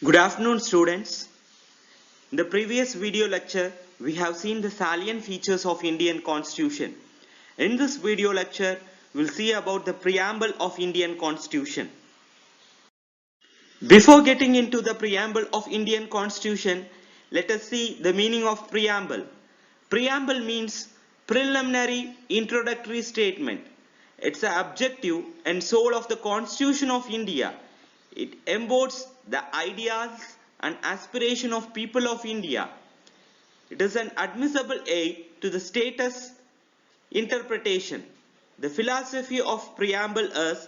Good afternoon, students. In the previous video lecture, we have seen the salient features of Indian Constitution. In this video lecture, we'll see about the preamble of Indian Constitution. Before getting into the preamble of Indian Constitution, let us see the meaning of preamble. Preamble means preliminary introductory statement. It's the objective and soul of the Constitution of India. It embodies the ideas and aspiration of people of India. It is an admissible aid to the status interpretation. The philosophy of preamble is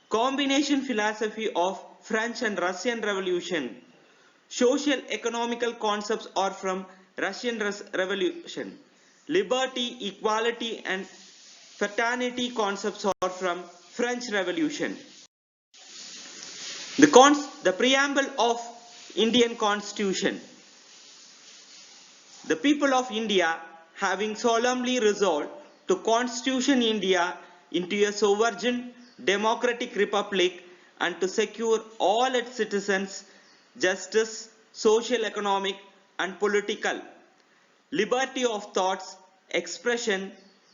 combination philosophy of French and Russian Revolution. Social economical concepts are from Russian Revolution. Liberty, equality and fraternity concepts are from French Revolution. The preamble of Indian Constitution. The people of India, having solemnly resolved to constitution India into a sovereign democratic republic and to secure all its citizens justice, social, economic and political, liberty of thoughts, expression,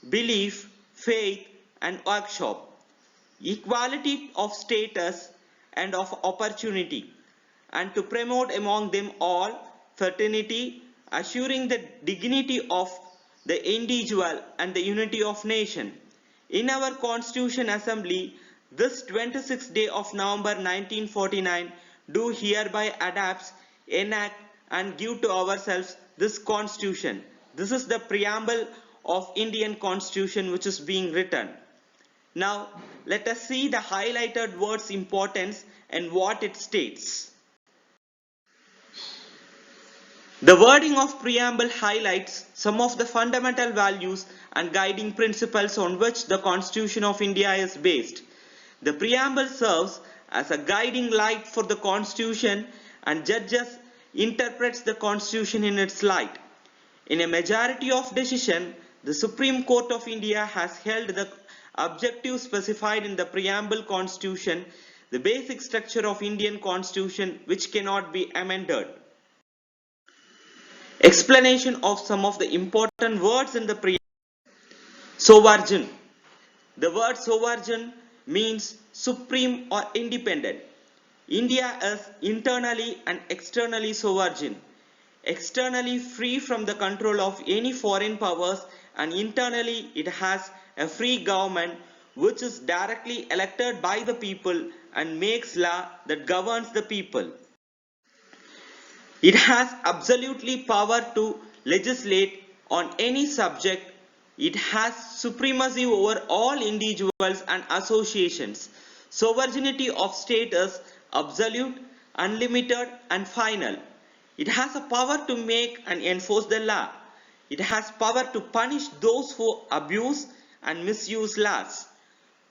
belief, faith and workshop, equality of status and of opportunity, and to promote among them all fraternity, assuring the dignity of the individual and the unity of nation. In our Constitution Assembly, this 26th day of November 1949, do hereby adapt, enact and give to ourselves this Constitution. This is the preamble of Indian Constitution which is being written. Now, let us see the highlighted words' importance and what it states. The wording of preamble highlights some of the fundamental values and guiding principles on which the Constitution of India is based. The preamble serves as a guiding light for the Constitution and interprets the Constitution in its light. In a majority of decision, the Supreme Court of India has held the objective specified in the preamble Constitution, the basic structure of Indian Constitution which cannot be amended. Explanation of some of the important words in the preamble. Sovereign. The word sovereign means supreme or independent. India is internally and externally sovereign. Externally free from the control of any foreign powers, and internally it has a free government which is directly elected by the people and makes law that governs the people. It has absolutely power to legislate on any subject. It has supremacy over all individuals and associations. Sovereignty of state is absolute, unlimited and final. It has a power to make and enforce the law. It has power to punish those who abuse and misuse laws.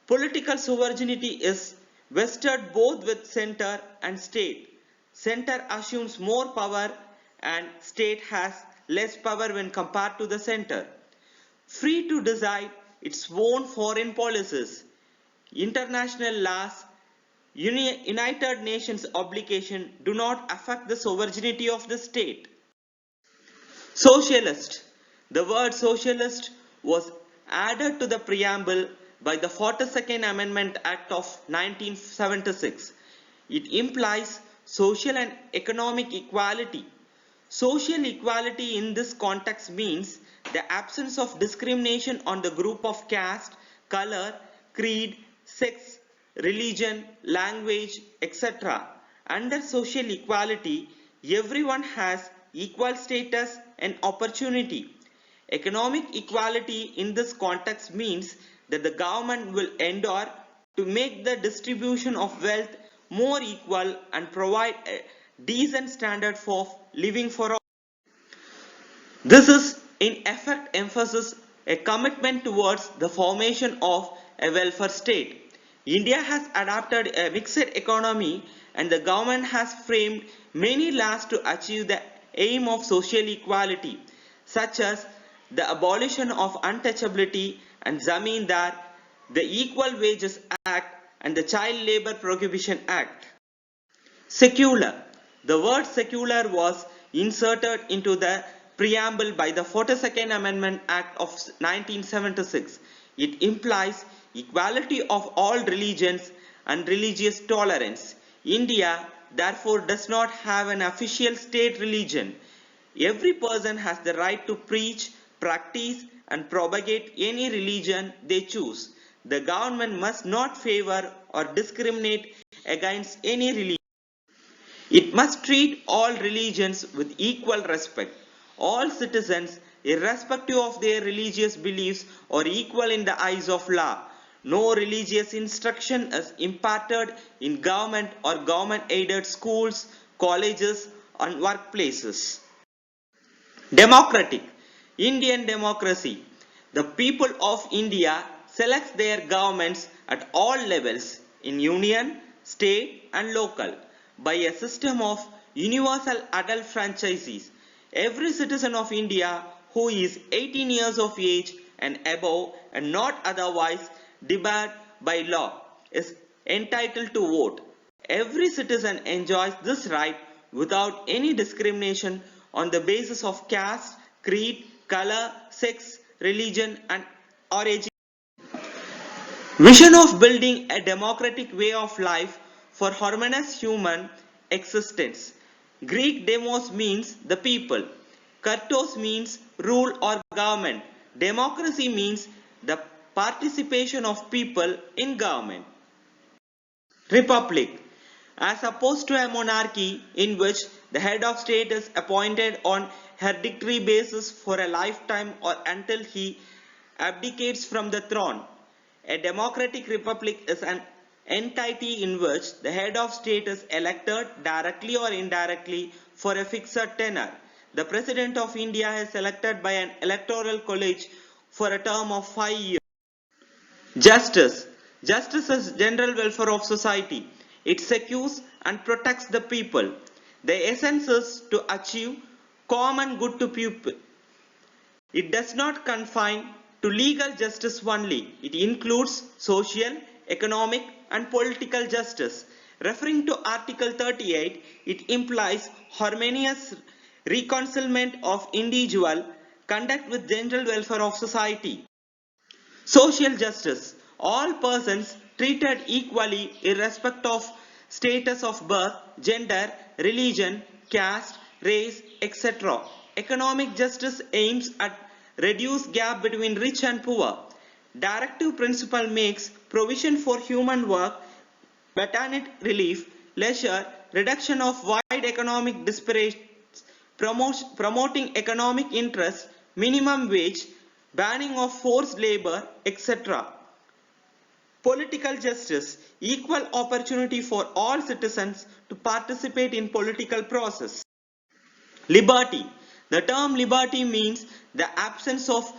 Political sovereignty is vested both with center and state. Center assumes more power and state has less power when compared to the center. Free to decide its own foreign policies. International laws, United Nations obligation do not affect the sovereignty of the state. Socialist. The word socialist was added to the preamble by the 42nd Amendment Act of 1976. It implies social and economic equality. Social equality in this context means the absence of discrimination on the group of caste, color, creed, sex, religion, language, etc. Under social equality, everyone has equal status and opportunity. Economic equality in this context means that the government will endeavor to make the distribution of wealth more equal and provide a decent standard for living for all. This is in effect emphasizes a commitment towards the formation of a welfare state. India has adopted a mixed economy and the government has framed many laws to achieve the aim of social equality, such as the abolition of untouchability and Zamindar, the Equal Wages Act and the Child Labour Prohibition Act. Secular. The word secular was inserted into the preamble by the 42nd Amendment Act of 1976. It implies equality of all religions and religious tolerance. India, therefore, does not have an official state religion. Every person has the right to preach, practice, and propagate any religion they choose. The government must not favor or discriminate against any religion. It must treat all religions with equal respect. All citizens, irrespective of their religious beliefs, are equal in the eyes of law. No religious instruction is imparted in government or government aided schools, colleges, and workplaces. Democratic. Indian democracy. The people of India selects their governments at all levels in union, state and local by a system of universal adult franchises. Every citizen of India who is 18 years of age and above and not otherwise debarred by law is entitled to vote. Every citizen enjoys this right without any discrimination on the basis of caste, creed, color, sex, religion and or education. Vision of building a democratic way of life for harmonious human existence. Greek demos means the people. Kurtos means rule or government. Democracy means the participation of people in government. Republic. As opposed to a monarchy in which the head of state is appointed on hereditary basis for a lifetime or until he abdicates from the throne, a democratic republic is an entity in which the head of state is elected directly or indirectly for a fixed tenure. The President of India is elected by an electoral college for a term of 5 years. Justice. Justice is general welfare of society. It secures and protects the people. The essence is to achieve common good to people. It does not confine to legal justice only. It includes social, economic and political justice. Referring to Article 38, it implies harmonious reconciliation of individual conduct with general welfare of society. Social justice. All persons treated equally irrespective of status of birth, gender, religion, caste, race, etc. Economic justice aims at reduce gap between rich and poor. Directive principle makes provision for human work, maternity relief, leisure, reduction of wide economic disparities, promoting economic interest, minimum wage, banning of forced labor, etc. Political justice, equal opportunity for all citizens to participate in political process. Liberty. The term liberty means the absence of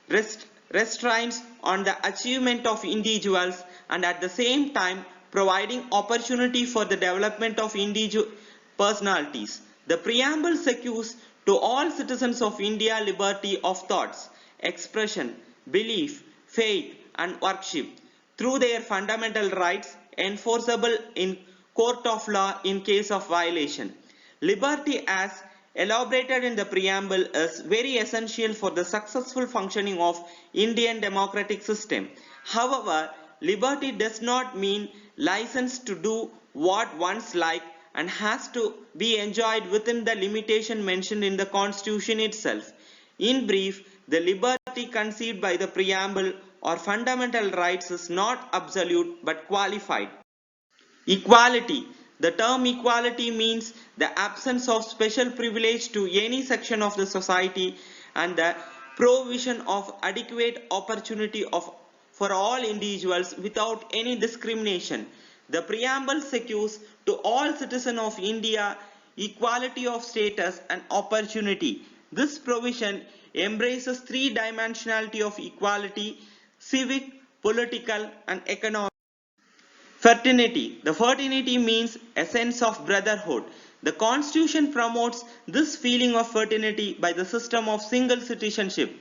restraints on the achievement of individuals and at the same time providing opportunity for the development of individual personalities. The preamble secures to all citizens of India liberty of thoughts, expression, belief, faith and worship through their fundamental rights enforceable in court of law in case of violation. Liberty as elaborated in the preamble is very essential for the successful functioning of Indian democratic system. However, liberty does not mean license to do what one's like and has to be enjoyed within the limitation mentioned in the constitution itself. In brief, the liberty conceived by the preamble or fundamental rights is not absolute but qualified. Equality. The term equality means the absence of special privilege to any section of the society and the provision of adequate opportunity for all individuals without any discrimination. The preamble secures to all citizens of India equality of status and opportunity. This provision embraces three-dimensionality of equality: civic, political and economic. Fraternity. The fraternity means a sense of brotherhood. The constitution promotes this feeling of fraternity by the system of single citizenship.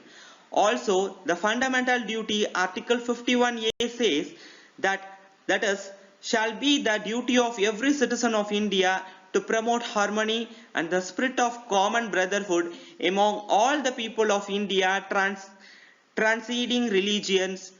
Also, the fundamental duty, Article 51A says that is shall be the duty of every citizen of India to promote harmony and the spirit of common brotherhood among all the people of India, transcending religions,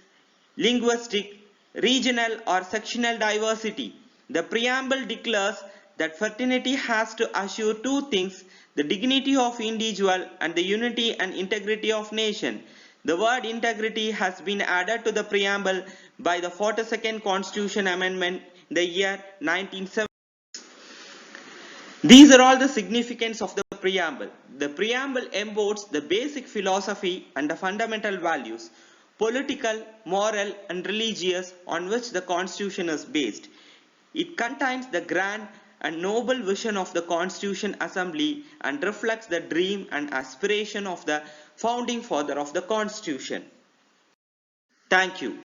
linguistic, regional, or sectional diversity. The preamble declares that fraternity has to assure two things: the dignity of individual and the unity and integrity of nation. The word integrity has been added to the preamble by the 42nd Constitution Amendment in the year 1970. These are all the significance of the preamble. The preamble embodies the basic philosophy and the fundamental values, political, moral, and religious, on which the Constitution is based. It contains the grand and noble vision of the Constitution Assembly and reflects the dream and aspiration of the founding father of the Constitution. Thank you.